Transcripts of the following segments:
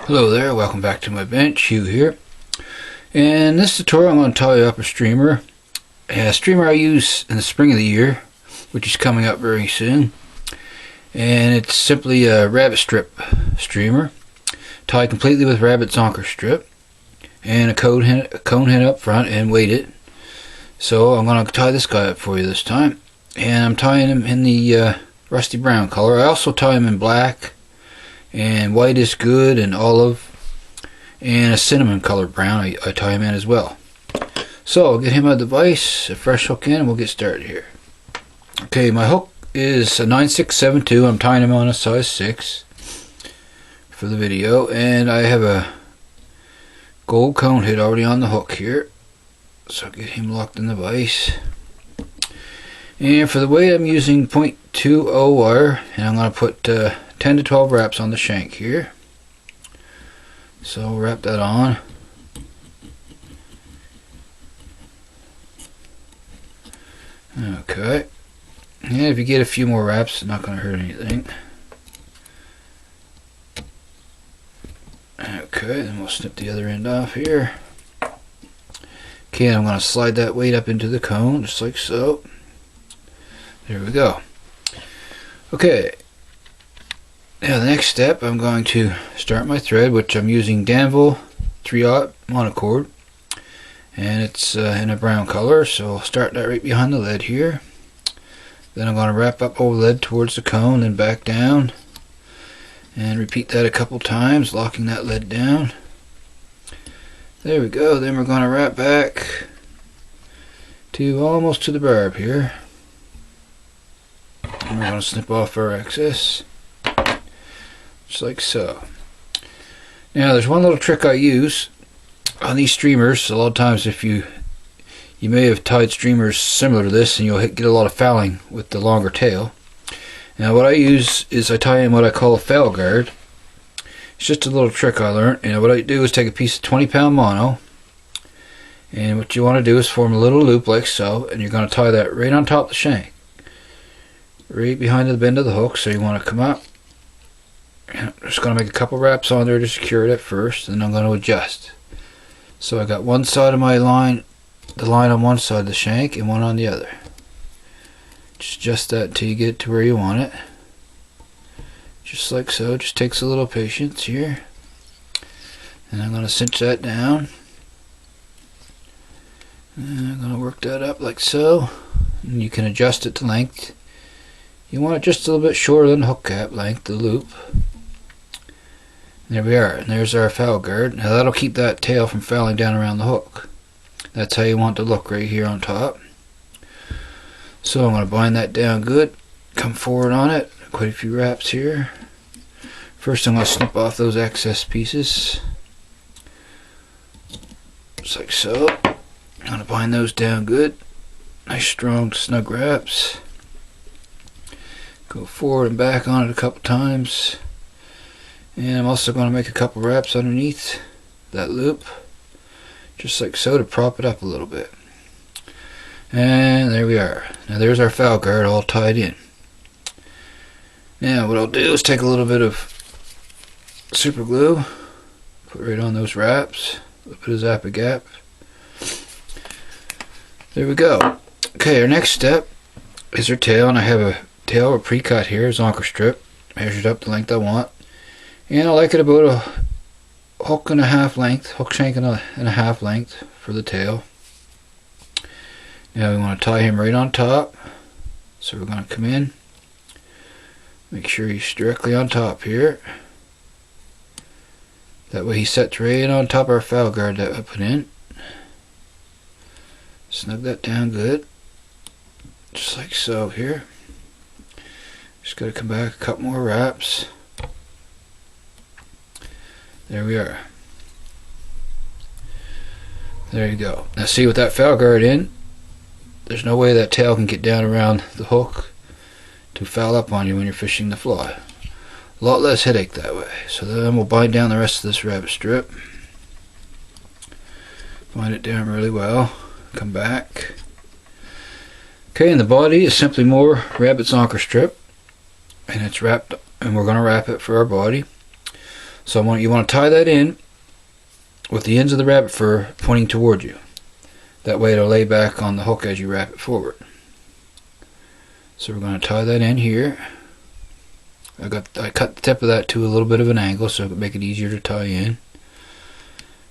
Hello there, welcome back to my bench. Hugh here. In this tutorial I'm going to tie up a streamer. A streamer I use in the spring of the year, which is coming up very soon. And it's simply a rabbit strip streamer, tied completely with rabbit zonker strip, and a cone head up front and weighted. So I'm going to tie this guy up for you this time. And I'm tying him in the rusty brown color. I also tie him in black, and white is good, and olive, and a cinnamon colored brown I tie him in as well. So I'll get him a device, a fresh hook in, and we'll get started here. Okay, my hook is a 9672. I'm tying him on a size 6 for the video, and I have a gold cone head already on the hook here. So I'll get him locked in the vise. And for the weight I'm using 0.20 wire, and I'm going to put 10 to 12 wraps on the shank here. So I'll wrap that on. Okay. And if you get a few more wraps, it's not going to hurt anything. Okay, then we'll snip the other end off here. Okay, I'm going to slide that weight up into the cone, just like so. There we go. Okay. Now the next step, I'm going to start my thread, which I'm using Danville 3/0 monocord, and it's in a brown color, so I'll start that right behind the lead here. Then I'm going to wrap up over the lead towards the cone, then back down, and repeat that a couple times, locking that lead down. There we go. Then we're going to wrap back to almost to the barb here, and we're going to snip off our excess. Just like so. Now there's one little trick I use on these streamers. A lot of times if you may have tied streamers similar to this, and you'll get a lot of fouling with the longer tail. Now what I use is I tie in what I call a foul guard. It's just a little trick I learned. And what I do is take a piece of 20-pound mono, and what you want to do is form a little loop like so, and you're going to tie that right on top of the shank, right behind the bend of the hook. So you want to come up. I'm just going to make a couple wraps on there to secure it at first, and then I'm going to adjust. So I got one side of my line, the line on one side of the shank, and one on the other. Just adjust that until you get it to where you want it. Just like so. It just takes a little patience here. And I'm going to cinch that down. And I'm going to work that up like so. And you can adjust it to length. You want it just a little bit shorter than the hook cap length, the loop. There we are, and there's our foul guard. Now that'll keep that tail from fouling down around the hook. That's how you want it to look right here on top. So I'm going to bind that down good, come forward on it, quite a few wraps here. First I'm going to snip off those excess pieces, just like so. I'm going to bind those down good, nice strong snug wraps. Go forward and back on it a couple times. And I'm also going to make a couple wraps underneath that loop, just like so, to prop it up a little bit. And there we are. Now there's our foul guard all tied in. Now what I'll do is take a little bit of super glue, put right on those wraps, a little bit of Zap-A-Gap. There we go. Okay, our next step is our tail, and I have a tail pre-cut here, zonker strip, measured up the length I want. And I like it about a hook and a half length, hook shank and a half length for the tail. Now we want to tie him right on top. So we're going to come in, make sure he's directly on top here. That way he sets right on top of our foul guard that I put in. Snug that down good, just like so here. Just got to come back a couple more wraps. There we are. There you go. Now see, with that foul guard in, there's no way that tail can get down around the hook to foul up on you when you're fishing the fly. A lot less headache that way. So then we'll bind down the rest of this rabbit strip. Bind it down really well. Come back. Okay, and the body is simply more rabbit zonker strip, and it's wrapped, and we're going to wrap it for our body. So you want to tie that in with the ends of the rabbit fur pointing toward you. That way it'll lay back on the hook as you wrap it forward. So we're going to tie that in here. I cut the tip of that to a little bit of an angle so it can make it easier to tie in.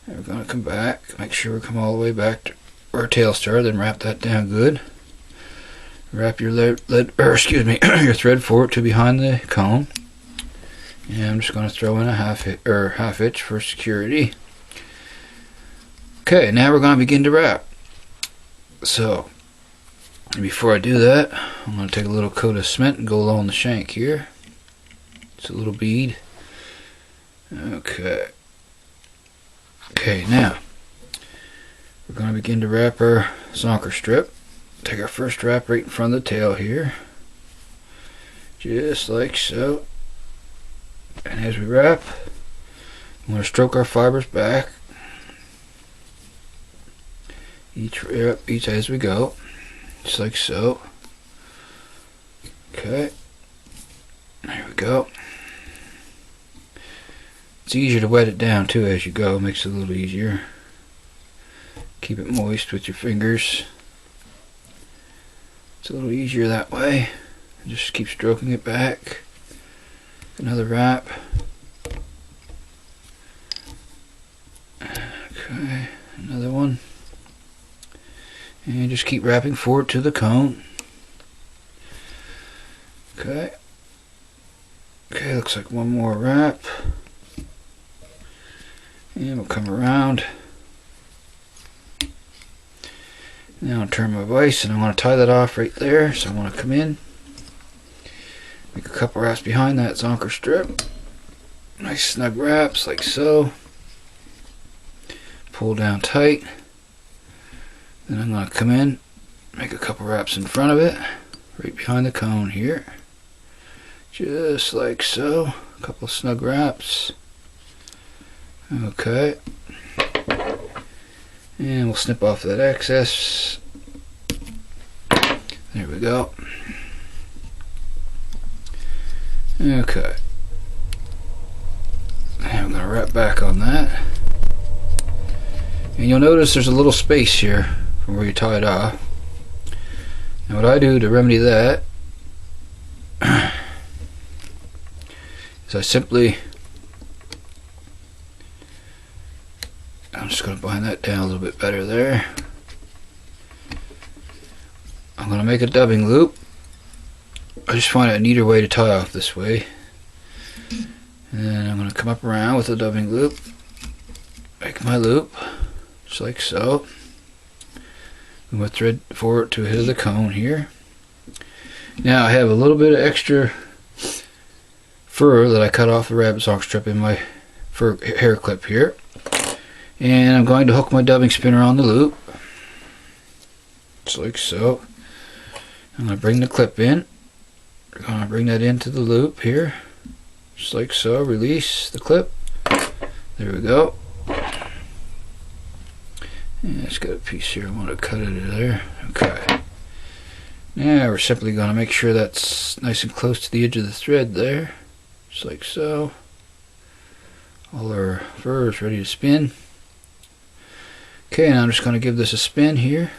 And we're going to come back, make sure we come all the way back to where our tail started, then wrap that down good. Wrap your your thread forward to behind the cone. And I'm just going to throw in a half hitch for security. Okay, now we're going to begin to wrap. So, before I do that, I'm going to take a little coat of cement and go along the shank here. It's a little bead. Okay. Okay, now we're going to begin to wrap our zonker strip. Take our first wrap right in front of the tail here. Just like so. And as we wrap, I'm going to stroke our fibers back. Each as we go, just like so. Okay, there we go. It's easier to wet it down too as you go, makes it a little easier. Keep it moist with your fingers. It's a little easier that way. Just keep stroking it back. Another wrap. Okay, another one. And just keep wrapping forward to the cone. Okay. Okay, looks like one more wrap. And we'll come around. Now I'll turn my vise and I want to tie that off right there. So I want to come in. Make a couple wraps behind that zonker strip. Nice snug wraps like so. Pull down tight. Then I'm going to come in, make a couple wraps in front of it, right behind the cone here. Just like so. A couple snug wraps. Okay. And we'll snip off that excess. There we go. Okay. And I'm going to wrap back on that. And you'll notice there's a little space here from where you tie it off. And what I do to remedy that is I'm just going to bind that down a little bit better there. I'm going to make a dubbing loop. I just find it a neater way to tie off this way. And then I'm going to come up around with a dubbing loop. Make my loop. Just like so. Move my thread forward to the head of the cone here. Now I have a little bit of extra fur that I cut off the rabbit zonker strip in my fur hair clip here. And I'm going to hook my dubbing spinner on the loop. Just like so. I'm going to bring the clip in. We're going to bring that into the loop here. Just like so. Release the clip. There we go. Yeah, it's got a piece here. I want to cut it there. Okay. Now we're simply going to make sure that's nice and close to the edge of the thread there. Just like so. All our fur is ready to spin. Okay, now I'm just going to give this a spin here.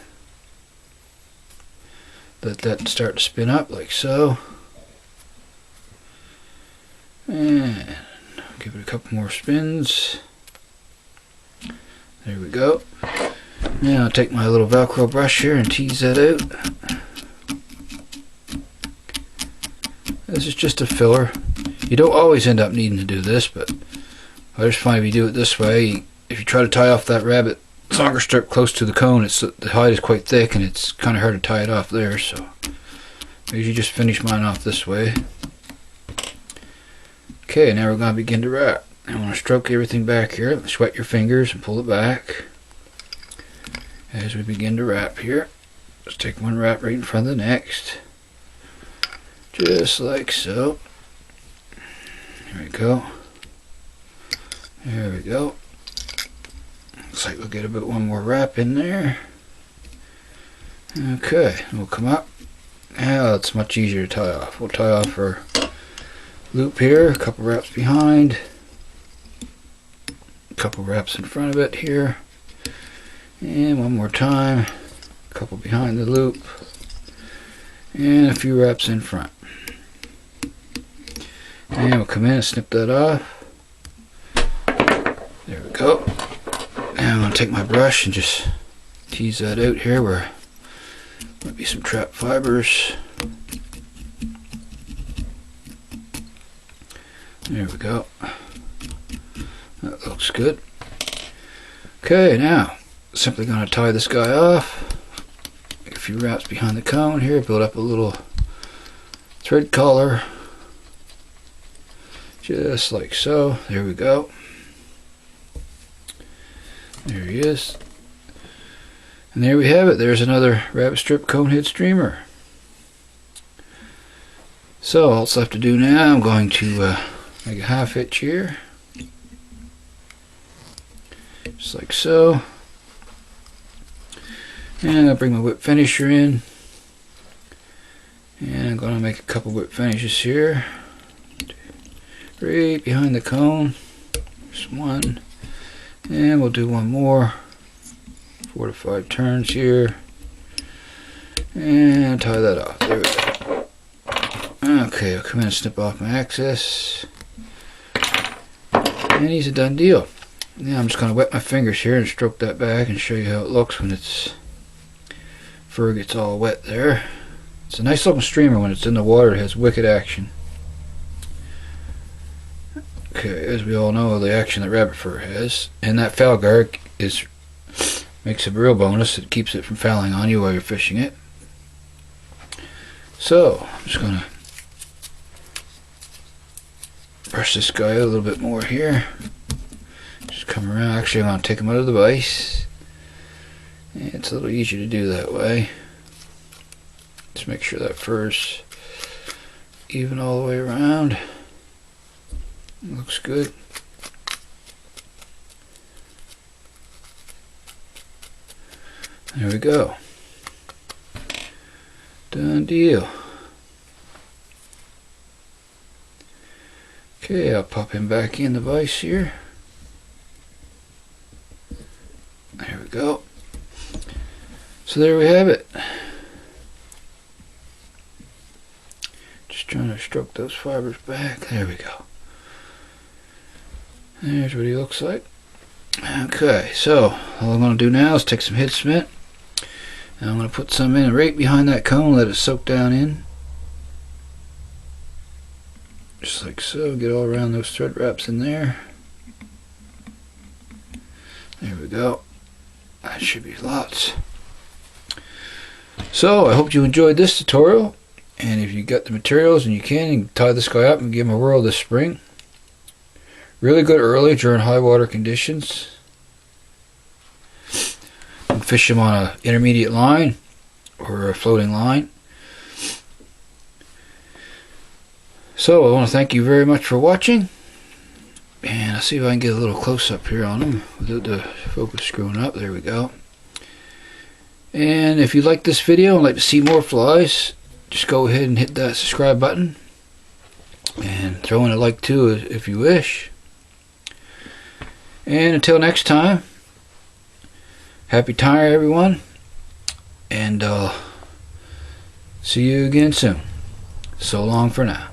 Let that start to spin up like so. And give it a couple more spins. There we go. Now I'll take my little Velcro brush here and tease that out. This is just a filler. You don't always end up needing to do this, but I just find if you do it this way, if you try to tie off that rabbit zonker strip close to the cone, the hide is quite thick and it's kind of hard to tie it off there, so I usually just finish mine off this way. Okay, now we're going to begin to wrap. I want to stroke everything back here. Sweat your fingers and pull it back as we begin to wrap here. Just take one wrap right in front of the next. Just like so. There we go. There we go. Looks like we'll get about one more wrap in there. Okay, we'll come up. Now it's much easier to tie off. We'll tie off our loop here, a couple wraps behind. couple wraps in front of it here, and one more time, a couple behind the loop, and a few wraps in front. And we'll come in and snip that off. There we go. And I'm going to take my brush and just tease that out here where might be some trapped fibers. There we go. That looks good. Okay, now simply going to tie this guy off. Make a few wraps behind the cone here, build up a little thread collar. Just like so. There we go. There he is. And there we have it. There's another rabbit strip conehead streamer. So all that's left to do now, I'm going to make a half hitch here. Just like so. And I'll bring my whip finisher in. And I'm going to make a couple whip finishes here. Right behind the cone. Just one. And we'll do one more. 4 to 5 turns here. And tie that off. There we go. Okay, I'll come in and snip off my excess. And he's a done deal. Now I'm just going to wet my fingers here and stroke that back and show you how it looks when its fur gets all wet there. It's a nice looking streamer. When it's in the water, it has wicked action. Okay, as we all know, the action that rabbit fur has, and that foul guard makes a real bonus. It keeps it from fouling on you while you're fishing it. So I'm just gonna brush this guy out a little bit more here. Just come around. Actually, I'm gonna take him out of the vise. And it's a little easier to do that way. Just make sure that fur's even all the way around. Looks good. There we go. Done deal. Okay, I'll pop him back in the vise here. There we go. So there we have it. Just trying to stroke those fibers back. There we go. There's what he looks like. Okay, so all I'm going to do now is take some head cement, and I'm going to put some in right behind that cone, let it soak down in. Just like so, get all around those thread wraps in there. There we go. That should be lots. So I hope you enjoyed this tutorial, and if you got the materials and you can tie this guy up and give him a whirl this spring. Really good early during high water conditions. And fish them on an intermediate line or a floating line. So I want to thank you very much for watching. And I'll see if I can get a little close up here on them without the focus screwing up. There we go. And if you like this video and like to see more flies, just go ahead and hit that subscribe button. And throw in a like too if you wish. And until next time, happy tying everyone, and see you again soon. So long for now.